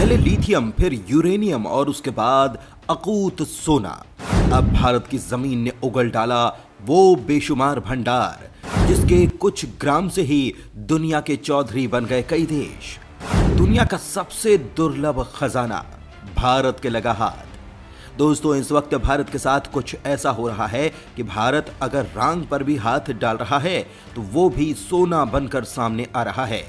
पहले लिथियम, फिर यूरेनियम और उसके बाद अकूत सोना। अब भारत की जमीन ने उगल डाला वो बेशुमार भंडार, जिसके कुछ ग्राम से ही दुनिया के चौधरी बन गए कई देश। दुनिया का सबसे दुर्लभ खजाना भारत के लगा हाथ। दोस्तों, इस वक्त भारत के साथ कुछ ऐसा हो रहा है कि भारत अगर रांग पर भी हाथ डाल रहा है तो वो भी सोना बनकर सामने आ रहा है।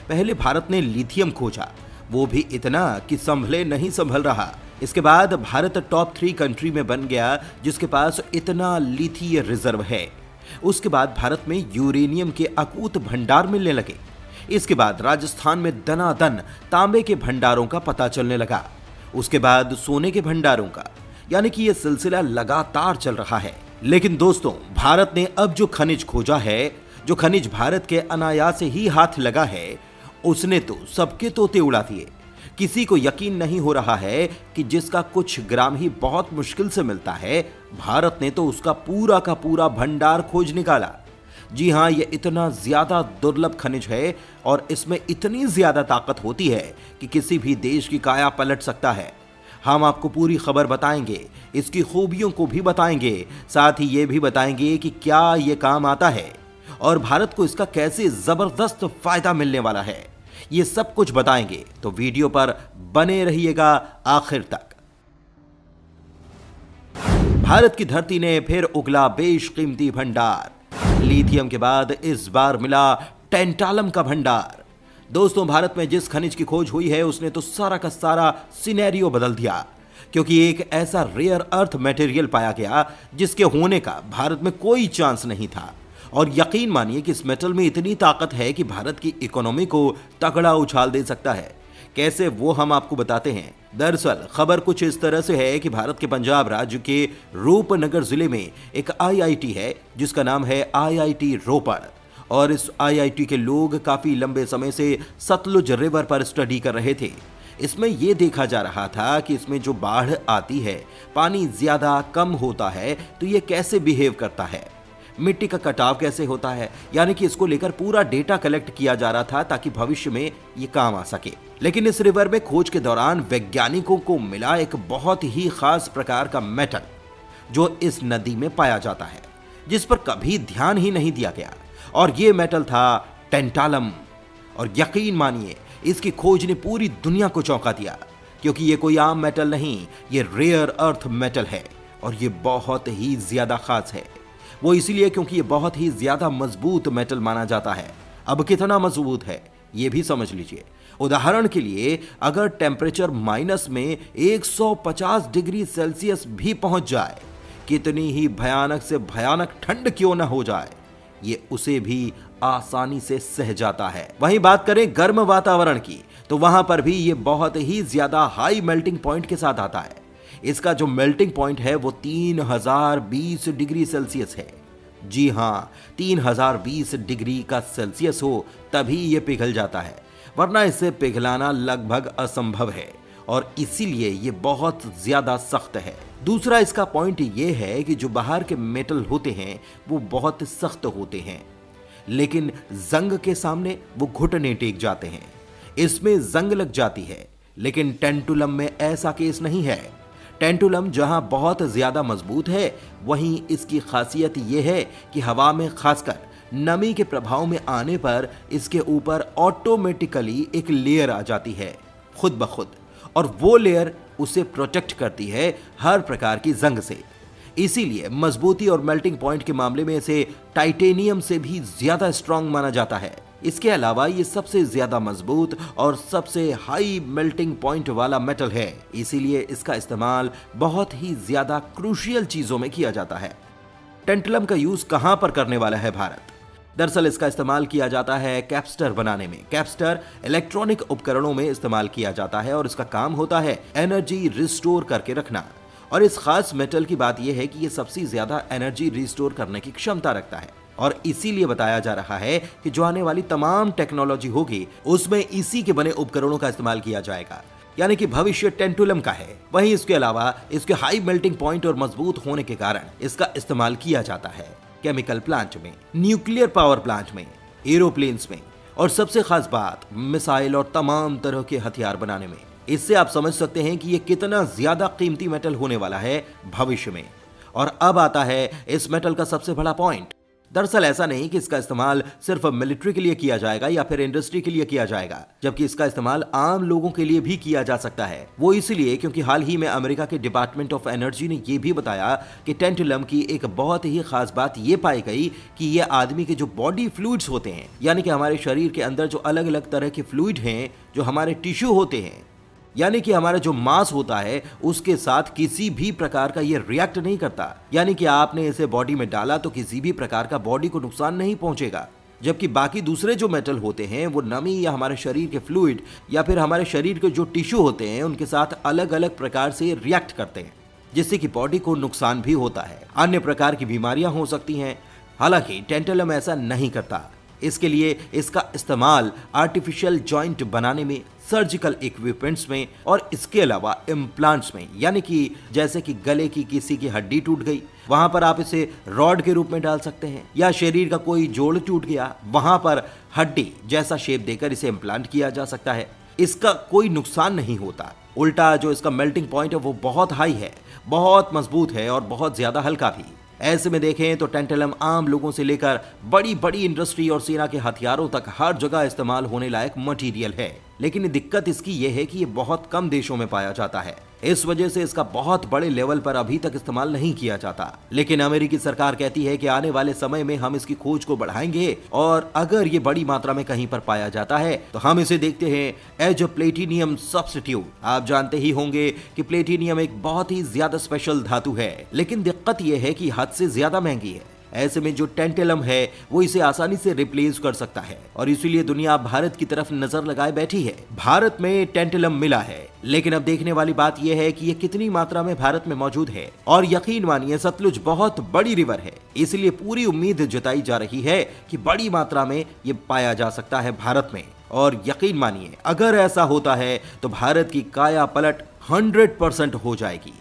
पहले भारत ने लिथियम खोजा, वो भी इतना कि संभले नहीं संभल रहा। इसके बाद भारत टॉप 3 कंट्री में बन गया जिसके पास इतना लिथिय रिजर्व है। उसके बाद भारत में यूरेनियम के अकूत भंडार मिलने लगे। इसके बाद राजस्थान में दनादन तांबे के भंडारों का पता चलने लगा। उसके बाद सोने के भंडारों का, यानी कि यह सिलसिला लगातार चल रहा है। लेकिन दोस्तों, भारत ने अब जो खनिज खोजा है, जो खनिज भारत के अनायास से ही हाथ लगा है, उसने तो सबके तोते उड़ा दिए। किसी को यकीन नहीं हो रहा है कि जिसका कुछ ग्राम ही बहुत मुश्किल से मिलता है, भारत ने तो उसका पूरा का पूरा भंडार खोज निकाला। जी हां, यह इतना ज्यादा दुर्लभ खनिज है और इसमें इतनी ज्यादा ताकत होती है कि किसी भी देश की काया पलट सकता है। हम आपको पूरी खबर बताएंगे, इसकी खूबियों को भी बताएंगे, साथ ही ये भी बताएंगे कि क्या ये काम आता है और भारत को इसका कैसे जबरदस्त फायदा मिलने वाला है। ये सब कुछ बताएंगे, तो वीडियो पर बने रहिएगा आखिर तक। भारत की धरती ने फिर उगला बेशकीमती भंडार। लिथियम के बाद इस बार मिला टेंटालम का भंडार। दोस्तों, भारत में जिस खनिज की खोज हुई है उसने तो सारा का सारा सिनेरियो बदल दिया, क्योंकि एक ऐसा रेयर अर्थ मटेरियल पाया गया जिसके होने का भारत में कोई चांस नहीं था। और यकीन मानिए कि इस मेटल में इतनी ताकत है कि भारत की इकोनॉमी को तगड़ा उछाल दे सकता है। कैसे, वो हम आपको बताते हैं। दरअसल खबर कुछ इस तरह से है कि भारत के पंजाब राज्य के रूपनगर जिले में एक आईआईटी है जिसका नाम है आईआईटी रोपड़। और इस आईआईटी के लोग काफी लंबे समय से सतलुज रिवर पर स्टडी कर रहे थे। इसमें यह देखा जा रहा था कि इसमें जो बाढ़ आती है, पानी ज्यादा कम होता है तो ये कैसे बिहेव करता है, मिट्टी का कटाव कैसे होता है, यानी कि इसको लेकर पूरा डेटा कलेक्ट किया जा रहा था ताकि भविष्य में ये काम आ सके। लेकिन इस रिवर में खोज के दौरान वैज्ञानिकों को मिला एक बहुत ही खास प्रकार का मेटल जो इस नदी में पाया जाता है, जिस पर कभी ध्यान ही नहीं दिया गया। और ये मेटल था टेंटालम। और यकीन मानिए, इसकी खोज ने पूरी दुनिया को चौंका दिया, क्योंकि ये कोई आम मेटल नहीं, ये रेयर अर्थ मेटल है और ये बहुत ही ज्यादा खास है। वो इसीलिए क्योंकि ये बहुत ही ज्यादा मजबूत मेटल माना जाता है। अब कितना मजबूत है ये भी समझ लीजिए। उदाहरण के लिए, अगर टेम्परेचर माइनस में 150 डिग्री सेल्सियस भी पहुंच जाए, कितनी ही भयानक से भयानक ठंड क्यों न हो जाए, ये उसे भी आसानी से सह जाता है। वहीं बात करें गर्म वातावरण की, तो वहां पर भी ये बहुत ही ज्यादा हाई मेल्टिंग पॉइंट के साथ आता है। इसका जो मेल्टिंग पॉइंट है वो 3020 डिग्री सेल्सियस है। जी हां, 3020 डिग्री का सेल्सियस हो तभी ये पिघल जाता है, वरना इसे पिघलाना लगभग असंभव है और इसीलिए ये बहुत ज्यादा सख्त है। दूसरा इसका पॉइंट ये है कि जो बाहर के मेटल होते हैं वो बहुत सख्त होते हैं, लेकिन जंग के सामने वो घुटने टेक जाते हैं, इसमें जंग लग जाती है। लेकिन टेंटुलम में ऐसा केस नहीं है। टेंटुलम जहां बहुत ज्यादा मजबूत है, वहीं इसकी खासियत यह है कि हवा में खासकर नमी के प्रभाव में आने पर इसके ऊपर ऑटोमेटिकली एक लेयर आ जाती है खुद ब खुद, और वो लेयर उसे प्रोटेक्ट करती है हर प्रकार की जंग से। इसीलिए मजबूती और मेल्टिंग पॉइंट के मामले में इसे टाइटेनियम से भी ज्यादा स्ट्रांग माना जाता है। इसके अलावा ये सबसे ज्यादा मजबूत और सबसे हाई मेल्टिंग पॉइंट वाला मेटल है, इसीलिए इसका इस्तेमाल बहुत ही ज्यादा क्रूशियल चीजों में किया जाता है। टेंटलम का यूज कहां पर करने वाला है भारत? दरअसल इसका इस्तेमाल किया जाता है कैप्स्टर बनाने में। कैप्स्टर इलेक्ट्रॉनिक उपकरणों में इस्तेमाल किया जाता है और इसका काम होता है एनर्जी रिस्टोर करके रखना। और इस खास मेटल की बात यह है कि यह सबसे ज्यादा एनर्जी रिस्टोर करने की क्षमता रखता है और इसीलिए बताया जा रहा है कि जो आने वाली तमाम टेक्नोलॉजी होगी उसमें इसी के बने उपकरणों का इस्तेमाल किया जाएगा, यानी कि भविष्य टेंटुलम का है। वहीं इसके अलावा इसके हाई मेल्टिंग पॉइंट और मजबूत होने के कारण इसका इस्तेमाल किया जाता है केमिकल प्लांट में, न्यूक्लियर पावर प्लांट में, एरोप्लेन्स में और सबसे खास बात मिसाइल और तमाम तरह के हथियार बनाने में। इससे आप समझ सकते हैं कि ये कितना ज्यादा कीमती मेटल होने वाला है भविष्य में। और अब आता है इस मेटल का सबसे बड़ा पॉइंट। दरअसल ऐसा नहीं कि इसका इस्तेमाल सिर्फ मिलिट्री के लिए किया जाएगा या फिर इंडस्ट्री के लिए किया जाएगा, जबकि इसका इस्तेमाल आम लोगों के लिए भी किया जा सकता है। वो इसलिए क्योंकि हाल ही में अमेरिका के डिपार्टमेंट ऑफ एनर्जी ने यह भी बताया कि टेंटलम की एक बहुत ही खास बात ये पाई गई कि ये आदमी के जो बॉडी फ्लूइड्स होते हैं, यानी कि हमारे शरीर के अंदर जो अलग अलग तरह के फ्लूइड हैं, जो हमारे टिश्यू होते हैं, यानी कि हमारा जो मांस होता है, उसके साथ किसी भी प्रकार का ये रिएक्ट नहीं करता। यानी कि आपने इसे बॉडी में डाला तो किसी भी प्रकार का बॉडी को नुकसान नहीं पहुंचेगा, जबकि बाकी दूसरे जो मेटल होते हैं वो नमी या हमारे शरीर के फ्लूइड या फिर हमारे शरीर के जो टिश्यू होते हैं उनके साथ अलग अलग प्रकार से रिएक्ट करते हैं, जिससे कि बॉडी को नुकसान भी होता है, अन्य प्रकार की बीमारियां हो सकती हैं। हालांकि टेंटलम ऐसा नहीं करता। इसके लिए इसका इस्तेमाल आर्टिफिशियल जॉइंट बनाने में, सर्जिकल इक्विपमेंट्स में और इसके अलावा इम्प्लांट्स में, यानी कि जैसे कि गले की किसी की हड्डी टूट गई, वहां पर आप इसे रॉड के रूप में डाल सकते हैं, या शरीर का कोई जोड़ टूट गया, वहां पर हड्डी जैसा शेप देकर इसे इम्प्लांट किया जा सकता है। इसका कोई नुकसान नहीं होता। उल्टा जो इसका मेल्टिंग पॉइंट है वो बहुत हाई है, बहुत मजबूत है और बहुत ज्यादा हल्का भी। ऐसे में देखें तो टेंटलम आम लोगों से लेकर बड़ी बड़ी इंडस्ट्री और सेना के हथियारों तक हर जगह इस्तेमाल होने लायक मटेरियल है। लेकिन दिक्कत इसकी यह है कि ये बहुत कम देशों में पाया जाता है, इस वजह से इसका बहुत बड़े लेवल पर अभी तक इस्तेमाल नहीं किया जाता। लेकिन अमेरिकी सरकार कहती है कि आने वाले समय में हम इसकी खोज को बढ़ाएंगे और अगर ये बड़ी मात्रा में कहीं पर पाया जाता है तो हम इसे देखते हैं एज अ प्लेटिनियम सब्स्टिट्यूट। आप जानते ही होंगे कि प्लेटिनियम एक बहुत ही ज्यादा स्पेशल धातु है, लेकिन दिक्कत यह है कि हद से ज्यादा महंगी है। ऐसे में जो टेंटलम है वो इसे आसानी से रिप्लेस कर सकता है और इसीलिए दुनिया भारत की तरफ नजर लगाए बैठी है। भारत में टेंटलम मिला है, लेकिन अब देखने वाली बात यह है कि ये कितनी मात्रा में भारत में मौजूद है। और यकीन मानिए सतलुज बहुत बड़ी रिवर है, इसलिए पूरी उम्मीद जताई जा रही है कि बड़ी मात्रा में ये पाया जा सकता है भारत में। और यकीन मानिए अगर ऐसा होता है तो भारत की काया पलट 100% हो जाएगी।